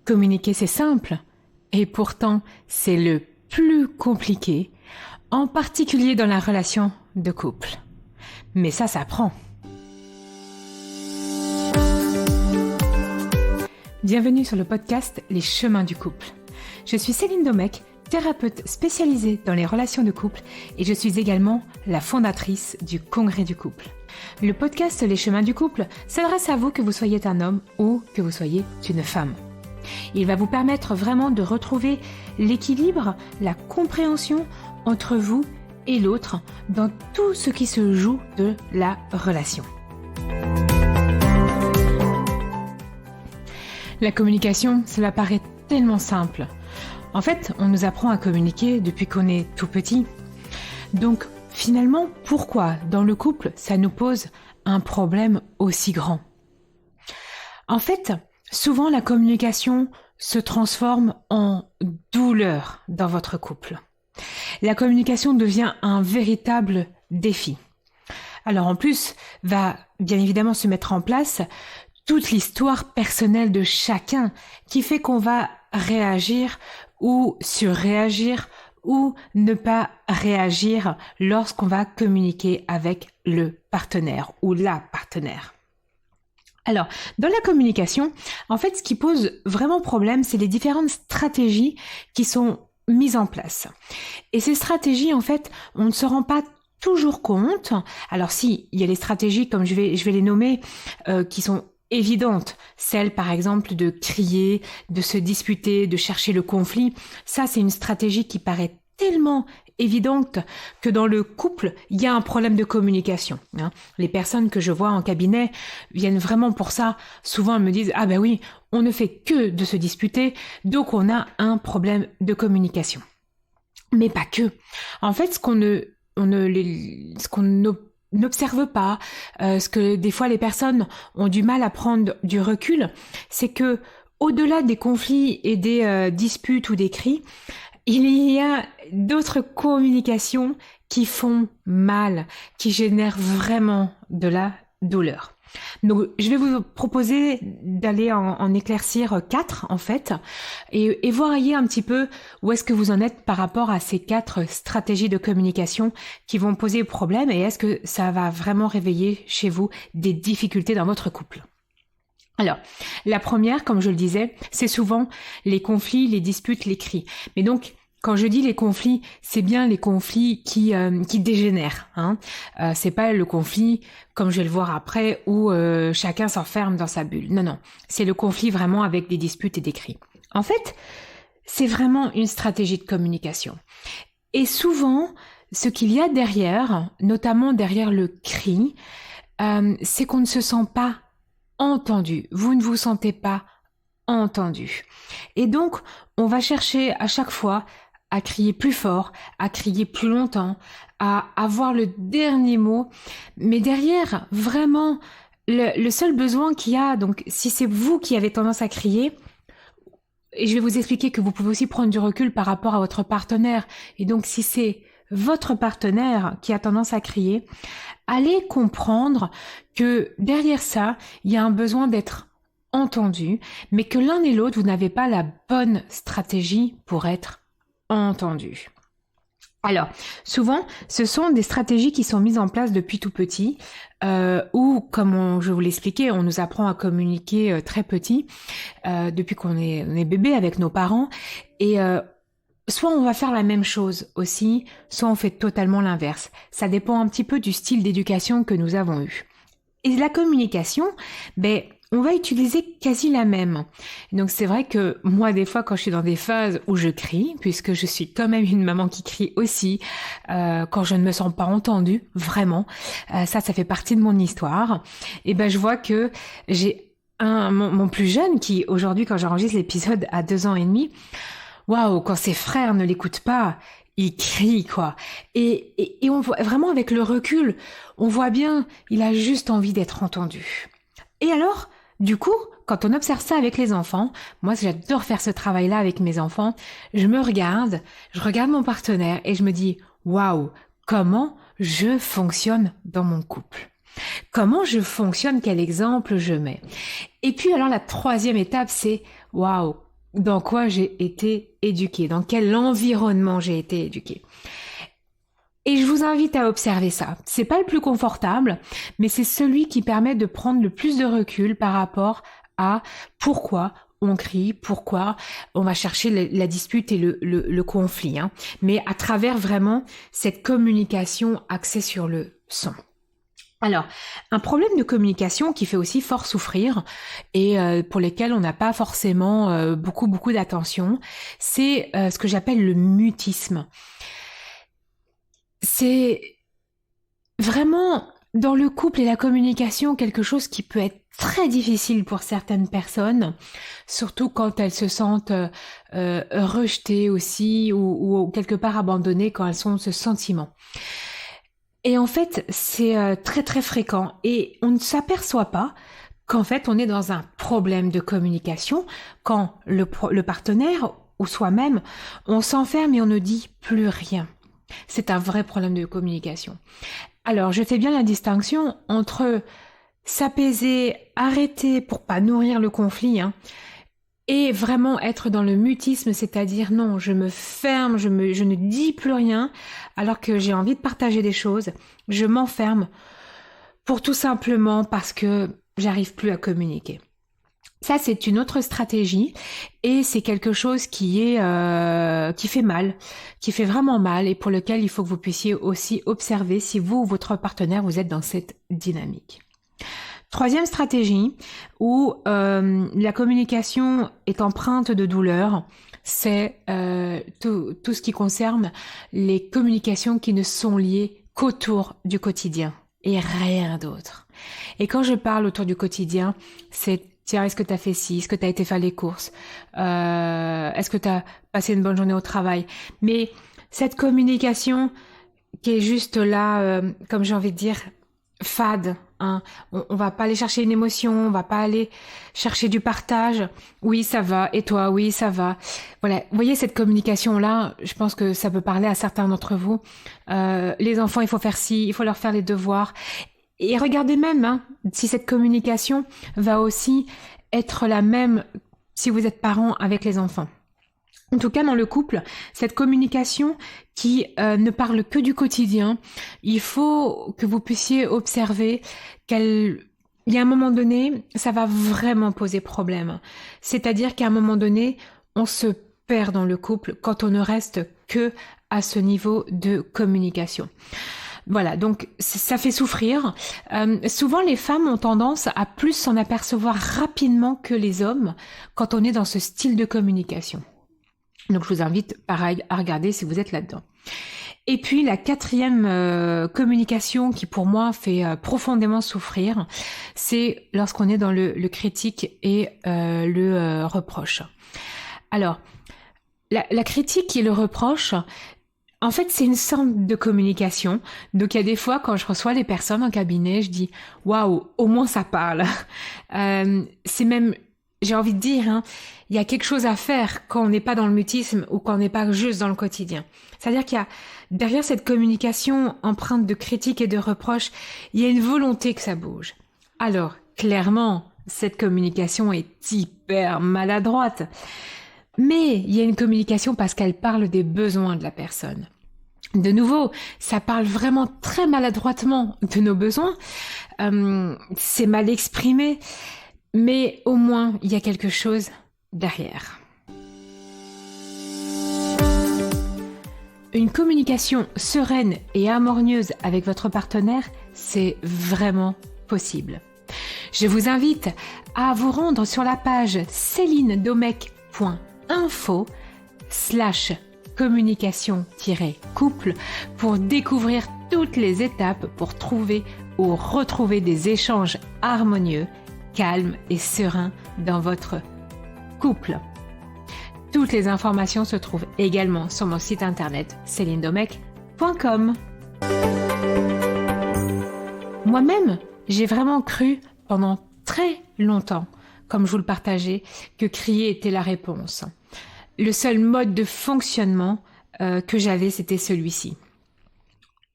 Communiquer, c'est simple, et pourtant, c'est le plus compliqué, en particulier dans la relation de couple. Mais ça s'apprend. Bienvenue sur le podcast Les chemins du couple. Je suis Céline Domecq, thérapeute spécialisée dans les relations de couple et je suis également la fondatrice du Congrès du couple. Le podcast Les chemins du couple s'adresse à vous que vous soyez un homme ou que vous soyez une femme. Il va vous permettre vraiment de retrouver l'équilibre, la compréhension entre vous et l'autre dans tout ce qui se joue de la relation. La communication, cela paraît tellement simple. En fait, on nous apprend à communiquer depuis qu'on est tout petit. Donc, finalement, pourquoi dans le couple, ça nous pose un problème aussi grand ? En fait, souvent la communication se transforme en douleur dans votre couple. La communication devient un véritable défi. Alors en plus, va bien évidemment se mettre en place toute l'histoire personnelle de chacun qui fait qu'on va réagir ou surréagir ou ne pas réagir lorsqu'on va communiquer avec le partenaire ou la partenaire. Alors, dans la communication, en fait, ce qui pose vraiment problème, c'est les différentes stratégies qui sont mises en place. Et ces stratégies, en fait, on ne se rend pas toujours compte. Alors si, il y a les stratégies, comme je vais les nommer, qui sont évidentes. Celle, par exemple, de crier, de se disputer, de chercher le conflit. Ça, c'est une stratégie qui paraît tellement évidente que dans le couple, il y a un problème de communication. Les personnes que je vois en cabinet viennent vraiment pour ça. Souvent, elles me disent « Ah ben oui, on ne fait que de se disputer, donc on a un problème de communication. » Mais pas que. En fait, ce qu'on n'observe pas, ce que des fois les personnes ont du mal à prendre du recul, c'est que au-delà des conflits et des disputes ou des cris, il y a d'autres communications qui font mal, qui génèrent vraiment de la douleur. Donc, je vais vous proposer d'aller en éclaircir 4, en fait, et voyez un petit peu où est-ce que vous en êtes par rapport à ces 4 stratégies de communication qui vont poser problème et est-ce que ça va vraiment réveiller chez vous des difficultés dans votre couple. Alors, la première, comme je le disais, c'est souvent les conflits, les disputes, les cris. Mais donc, quand je dis les conflits, c'est bien les conflits qui dégénèrent. C'est pas le conflit, comme je vais le voir après, où chacun s'enferme dans sa bulle. Non, c'est le conflit vraiment avec des disputes et des cris. En fait, c'est vraiment une stratégie de communication. Et souvent, ce qu'il y a derrière, notamment derrière le cri, c'est qu'on ne se sent pas entendu. Vous ne vous sentez pas entendu. Et donc, on va chercher à chaque fois à crier plus fort, à crier plus longtemps, à avoir le dernier mot. Mais derrière, vraiment, le seul besoin qu'il y a, donc si c'est vous qui avez tendance à crier, et je vais vous expliquer que vous pouvez aussi prendre du recul par rapport à votre partenaire, et donc si c'est votre partenaire qui a tendance à crier, allez comprendre que derrière ça, il y a un besoin d'être entendu, mais que l'un et l'autre, vous n'avez pas la bonne stratégie pour être entendu. Alors, souvent, ce sont des stratégies qui sont mises en place depuis tout petit, où, comme je vous l'expliquais, on nous apprend à communiquer très petit, depuis qu'on est bébé avec nos parents, et soit on va faire la même chose aussi, soit on fait totalement l'inverse. Ça dépend un petit peu du style d'éducation que nous avons eu. Et la communication, on va utiliser quasi la même. Donc c'est vrai que moi, des fois, quand je suis dans des phases où je crie, puisque je suis quand même une maman qui crie aussi, quand je ne me sens pas entendue, vraiment, ça fait partie de mon histoire, et je vois que j'ai mon plus jeune qui, aujourd'hui, quand j'enregistre l'épisode, a 2 ans et demi, waouh, quand ses frères ne l'écoutent pas, il crie, quoi. Et on voit vraiment avec le recul, on voit bien, il a juste envie d'être entendu. Et alors, du coup, quand on observe ça avec les enfants, moi j'adore faire ce travail-là avec mes enfants, je regarde mon partenaire et je me dis, waouh, comment je fonctionne dans mon couple? Comment je fonctionne? Quel exemple je mets? Et puis alors la troisième étape, c'est waouh, dans quoi j'ai été éduquée, dans quel environnement j'ai été éduquée. Et je vous invite à observer ça. C'est pas le plus confortable, mais c'est celui qui permet de prendre le plus de recul par rapport à pourquoi on crie, pourquoi on va chercher la dispute et le conflit, hein, mais à travers vraiment cette communication axée sur le son. Alors, un problème de communication qui fait aussi fort souffrir et pour lesquels on n'a pas forcément beaucoup d'attention, c'est ce que j'appelle le mutisme. C'est vraiment dans le couple et la communication quelque chose qui peut être très difficile pour certaines personnes, surtout quand elles se sentent rejetées aussi ou quelque part abandonnées quand elles ont ce sentiment. Et en fait, c'est très très fréquent et on ne s'aperçoit pas qu'en fait on est dans un problème de communication quand le partenaire ou soi-même, on s'enferme et on ne dit plus rien. C'est un vrai problème de communication. Alors, je fais bien la distinction entre s'apaiser, arrêter pour pas nourrir le conflit, hein, et vraiment être dans le mutisme, c'est-à-dire non, je me ferme, je ne dis plus rien, alors que j'ai envie de partager des choses, je m'enferme pour tout simplement parce que j'arrive plus à communiquer. Ça, c'est une autre stratégie et c'est quelque chose qui fait mal, qui fait vraiment mal et pour lequel il faut que vous puissiez aussi observer si vous ou votre partenaire, vous êtes dans cette dynamique. Troisième stratégie où la communication est empreinte de douleur, c'est tout ce qui concerne les communications qui ne sont liées qu'autour du quotidien et rien d'autre. Et quand je parle autour du quotidien, c'est tiens, est-ce que tu as fait ci? Est-ce que tu as été faire les courses? Est-ce que tu as passé une bonne journée au travail? Mais cette communication qui est juste là, comme j'ai envie de dire, fade. Hein. On va pas aller chercher une émotion, on va pas aller chercher du partage. Oui, ça va. Et toi? Oui, ça va. Voilà. Vous voyez cette communication-là, je pense que ça peut parler à certains d'entre vous. Les enfants, il faut faire ci, il faut leur faire les devoirs. Et regardez même hein, si cette communication va aussi être la même si vous êtes parent avec les enfants. En tout cas, dans le couple, cette communication qui ne parle que du quotidien, il faut que vous puissiez observer il y a un moment donné, ça va vraiment poser problème. C'est-à-dire qu'à un moment donné, on se perd dans le couple quand on ne reste que à ce niveau de communication. Voilà, donc ça fait souffrir. Souvent, les femmes ont tendance à plus s'en apercevoir rapidement que les hommes quand on est dans ce style de communication. Donc, je vous invite, pareil, à regarder si vous êtes là-dedans. Et puis, la quatrième communication qui, pour moi, fait profondément souffrir, c'est lorsqu'on est dans le critique et le reproche. Alors, la critique et le reproche, en fait, c'est une sorte de communication. Donc, il y a des fois, quand je reçois les personnes en cabinet, je dis « Waouh, au moins ça parle ». C'est même, j'ai envie de dire, hein, il y a quelque chose à faire quand on n'est pas dans le mutisme ou quand on n'est pas juste dans le quotidien. C'est-à-dire qu'il y a, derrière cette communication empreinte de critique et de reproche, il y a une volonté que ça bouge. Alors, clairement, cette communication est hyper maladroite. Mais il y a une communication parce qu'elle parle des besoins de la personne. De nouveau, ça parle vraiment très maladroitement de nos besoins. C'est mal exprimé, mais au moins, il y a quelque chose derrière. Une communication sereine et harmonieuse avec votre partenaire, c'est vraiment possible. Je vous invite à vous rendre sur la page celinedomec.info/communication-couple pour découvrir toutes les étapes pour trouver ou retrouver des échanges harmonieux, calmes et sereins dans votre couple. Toutes les informations se trouvent également sur mon site internet celinedomec.com. Moi-même, j'ai vraiment cru pendant très longtemps, comme je vous le partageais, que crier était la réponse. Le seul mode de fonctionnement que j'avais, c'était celui-ci.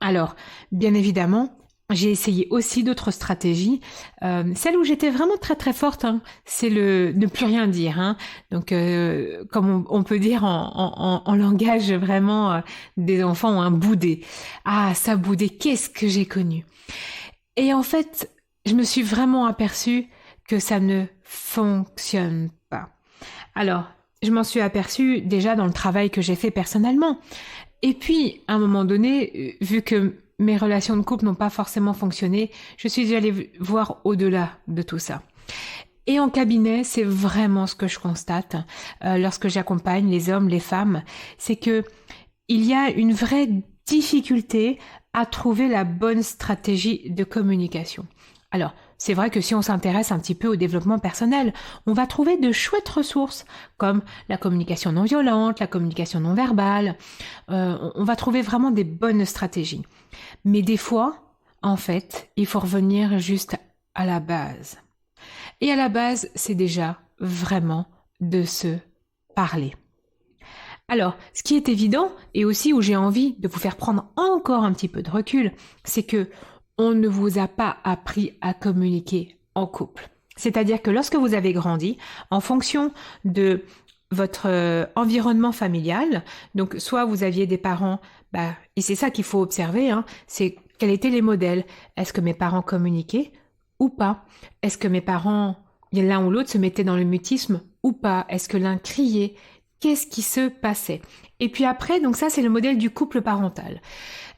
Alors, bien évidemment, j'ai essayé aussi d'autres stratégies. Celle où j'étais vraiment très très forte, c'est le ne plus rien dire. Donc, comme on peut dire en langage vraiment des enfants, bouder. Ah, ça bouder, qu'est-ce que j'ai connu. Et en fait, je me suis vraiment aperçue que ça ne fonctionne pas. Alors, je m'en suis aperçue déjà dans le travail que j'ai fait personnellement. Et puis, à un moment donné, vu que mes relations de couple n'ont pas forcément fonctionné, je suis allée voir au-delà de tout ça. Et en cabinet, c'est vraiment ce que je constate lorsque j'accompagne les hommes, les femmes, c'est que il y a une vraie difficulté à trouver la bonne stratégie de communication. Alors, c'est vrai que si on s'intéresse un petit peu au développement personnel, on va trouver de chouettes ressources comme la communication non violente, la communication non verbale. On va trouver vraiment des bonnes stratégies. Mais des fois, en fait, il faut revenir juste à la base. Et à la base, c'est déjà vraiment de se parler. Alors, ce qui est évident, et aussi où j'ai envie de vous faire prendre encore un petit peu de recul, c'est que on ne vous a pas appris à communiquer en couple. C'est-à-dire que lorsque vous avez grandi, en fonction de votre environnement familial, donc soit vous aviez des parents, et c'est ça qu'il faut observer, c'est quels étaient les modèles. Est-ce que mes parents communiquaient ou pas? Est-ce que mes parents, l'un ou l'autre, se mettaient dans le mutisme ou pas? Est-ce que l'un criait? Qu'est-ce qui se passait? Et puis après, donc ça c'est le modèle du couple parental.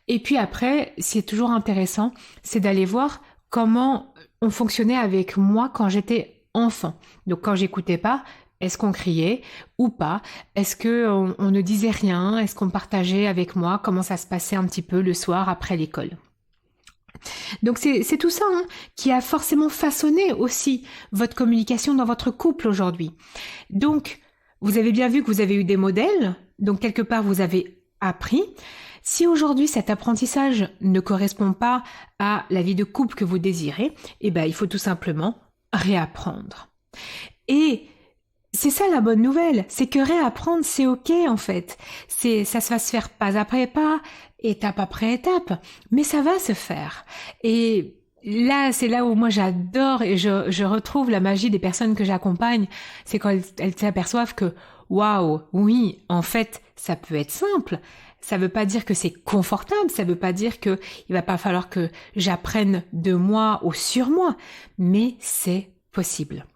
Et puis après, ce qui est toujours intéressant, c'est d'aller voir comment on fonctionnait avec moi quand j'étais enfant. Donc quand j'écoutais pas, est-ce qu'on criait ou pas? Est-ce qu'on ne disait rien? Est-ce qu'on partageait avec moi comment ça se passait un petit peu le soir après l'école? Donc c'est tout ça qui a forcément façonné aussi votre communication dans votre couple aujourd'hui. Donc, vous avez bien vu que vous avez eu des modèles, donc quelque part vous avez appris. Si aujourd'hui cet apprentissage ne correspond pas à la vie de couple que vous désirez, il faut tout simplement réapprendre. Et c'est ça la bonne nouvelle, c'est que réapprendre c'est ok en fait. Ça va se faire pas après pas, étape après étape, mais ça va se faire. Et là, c'est là où moi j'adore et je retrouve la magie des personnes que j'accompagne, c'est quand elles s'aperçoivent que waouh, oui, en fait, ça peut être simple. Ça veut pas dire que c'est confortable, ça veut pas dire que il va pas falloir que j'apprenne de moi ou sur moi, mais c'est possible.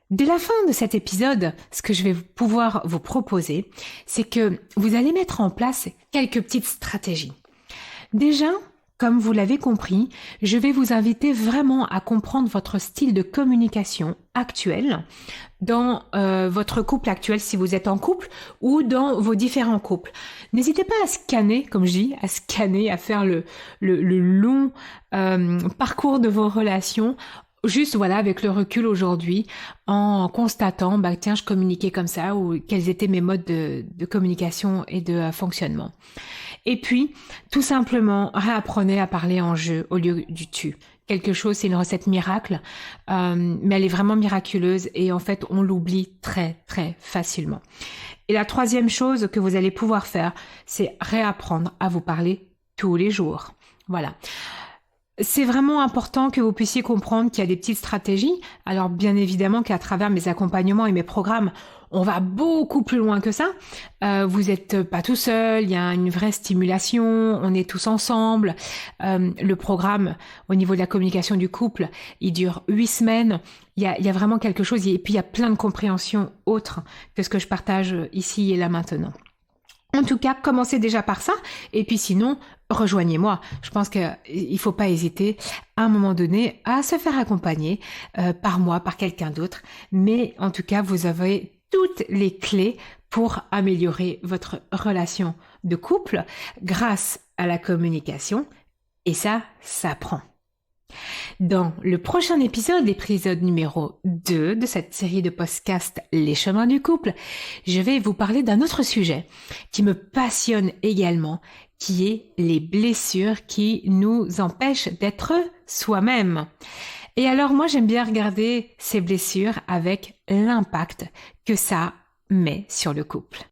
Dès la fin de cet épisode, ce que je vais pouvoir vous proposer, c'est que vous allez mettre en place quelques petites stratégies. Déjà, comme vous l'avez compris, je vais vous inviter vraiment à comprendre votre style de communication actuel dans votre couple actuel si vous êtes en couple ou dans vos différents couples. N'hésitez pas à scanner, comme je dis, à faire le long parcours de vos relations. Juste avec le recul aujourd'hui, en constatant, tiens, je communiquais comme ça, ou quels étaient mes modes de communication et de fonctionnement. Et puis, tout simplement, réapprenez à parler en jeu au lieu du tu. Quelque chose, c'est une recette miracle, mais elle est vraiment miraculeuse et en fait, on l'oublie très, très facilement. Et la troisième chose que vous allez pouvoir faire, c'est réapprendre à vous parler tous les jours. Voilà. C'est vraiment important que vous puissiez comprendre qu'il y a des petites stratégies. Alors bien évidemment qu'à travers mes accompagnements et mes programmes, on va beaucoup plus loin que ça. Vous n'êtes pas tout seul, il y a une vraie stimulation, on est tous ensemble. Le programme au niveau de la communication du couple, il dure 8 semaines. Il y a vraiment quelque chose et puis il y a plein de compréhensions autres que ce que je partage ici et là maintenant. En tout cas, commencez déjà par ça, et puis sinon, rejoignez-moi. Je pense qu'il ne faut pas hésiter à un moment donné à se faire accompagner par moi, par quelqu'un d'autre. Mais en tout cas, vous avez toutes les clés pour améliorer votre relation de couple grâce à la communication. Et ça s'apprend. Dans le prochain épisode, l'épisode numéro 2 de cette série de podcasts Les chemins du couple, je vais vous parler d'un autre sujet qui me passionne également, qui est les blessures qui nous empêchent d'être soi-même. Et alors moi j'aime bien regarder ces blessures avec l'impact que ça met sur le couple.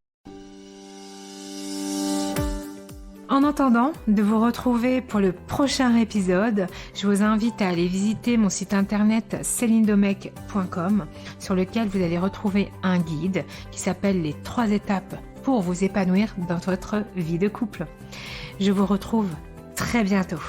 En attendant de vous retrouver pour le prochain épisode, je vous invite à aller visiter mon site internet célinedomecq.com sur lequel vous allez retrouver un guide qui s'appelle les 3 étapes pour vous épanouir dans votre vie de couple. Je vous retrouve très bientôt.